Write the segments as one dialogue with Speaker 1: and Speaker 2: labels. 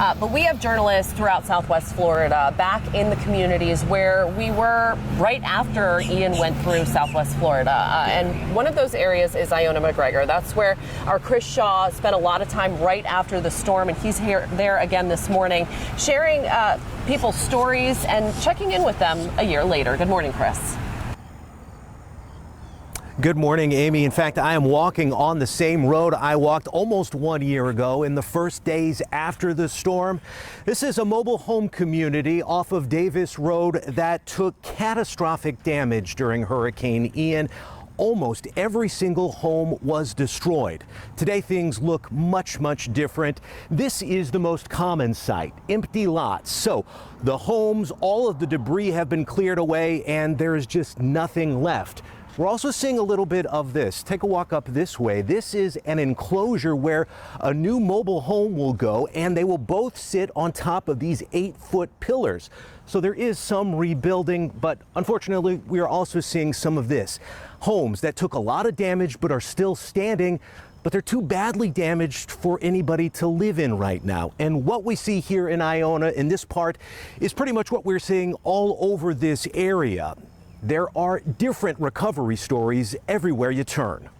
Speaker 1: But we have journalists throughout Southwest Florida back in the communities where we were right after Ian went through Southwest Florida. And one of those areas is Iona McGregor. That's where our Chris Shaw spent a lot of time right after the storm. And he's there again this morning, sharing people's stories and checking in with them a year later. Good morning, Chris.
Speaker 2: Good morning, Amy. In fact, I am walking on the same road I walked almost 1 year ago in the first days after the storm. This is a mobile home community off of Davis Road that took catastrophic damage during Hurricane Ian. Almost every single home was destroyed. Today, things look much different. This is the most common sight, empty lots. So the homes, all of the debris have been cleared away and there is just nothing left. We're also seeing a little bit of this. Take a walk up this way. This is an enclosure where a new mobile home will go, and they will both sit on top of these 8-foot pillars. So there is some rebuilding, but unfortunately, we are also seeing some of this. Homes that took a lot of damage but are still standing, but they're too badly damaged for anybody to live in right now. And what we see here in Iona in this part is pretty much what we're seeing all over this area. There are different recovery stories everywhere you turn.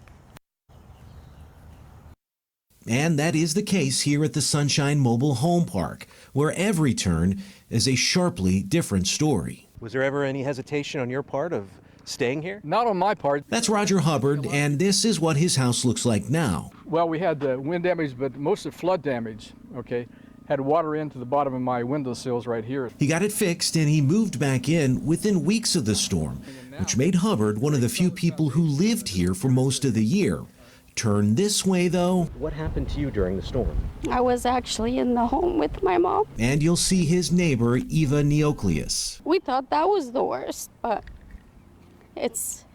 Speaker 3: And that is the case here at the Sunshine Mobile Home Park, where every turn is a sharply different story.
Speaker 2: Was there ever any hesitation on your part of staying here?
Speaker 4: Not on my part.
Speaker 3: That's Roger Hubbard, and this is what his house looks like now.
Speaker 4: Well, we had wind damage, but most of flood damage, okay? Had water into the bottom of my windowsills right here.
Speaker 3: He got it fixed and he moved back in within weeks of the storm, which made Hubbard one of the few people who lived here for most of the year. Turn this way, though.
Speaker 2: What happened to you during the storm?
Speaker 5: I was actually in the home with my mom.
Speaker 3: And you'll see his neighbor, Eva Neocleus.
Speaker 5: We thought that was the worst, but it's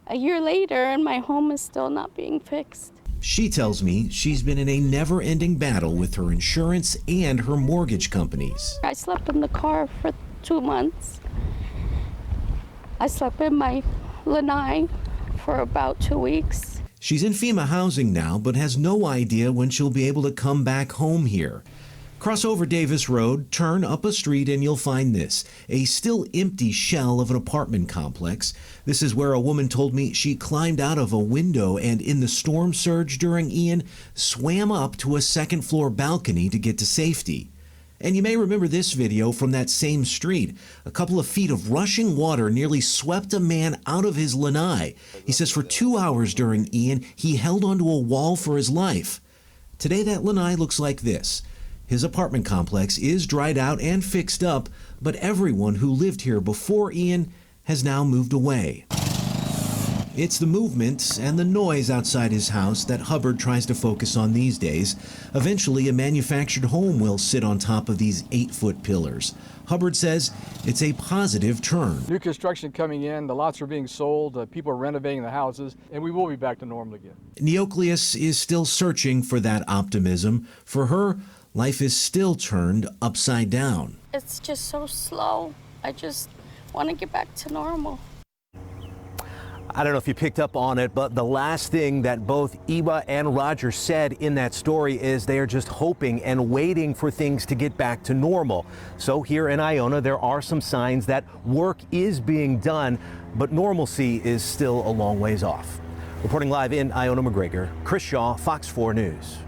Speaker 5: a year later and my home is still not being fixed.
Speaker 3: She tells me she's been in a never-ending battle with her insurance and her mortgage companies.
Speaker 5: I slept in the car for 2 months. I slept in my lanai for about 2 weeks.
Speaker 3: She's in FEMA housing now, but has no idea when she'll be able to come back home here. Cross over Davis Road, turn up a street, and you'll find this, a still empty shell of an apartment complex. This is where a woman told me she climbed out of a window and in the storm surge during Ian, swam up to a second-floor balcony to get to safety. And you may remember this video from that same street. A couple of feet of rushing water nearly swept a man out of his lanai. He says for 2 hours during Ian, he held onto a wall for his life. Today, that lanai looks like this. His apartment complex is dried out and fixed up, but everyone who lived here before Ian has now moved away. It's the movement and the noise outside his house that Hubbard tries to focus on these days. Eventually, a manufactured home will sit on top of these 8-foot pillars. Hubbard says it's a positive turn.
Speaker 4: New construction coming in, the lots are being sold, people are renovating the houses, and we will be back to normal again.
Speaker 3: Neocleus is still searching for that optimism. For her, life is still turned upside down.
Speaker 5: It's just so slow. I just want to get back to normal.
Speaker 2: I don't know if you picked up on it, but the last thing that both Eva and Roger said in that story is they are just hoping and waiting for things to get back to normal. So here in Iona, there are some signs that work is being done, but normalcy is still a long ways off. Reporting live in Iona McGregor, Chris Shaw, Fox 4 News.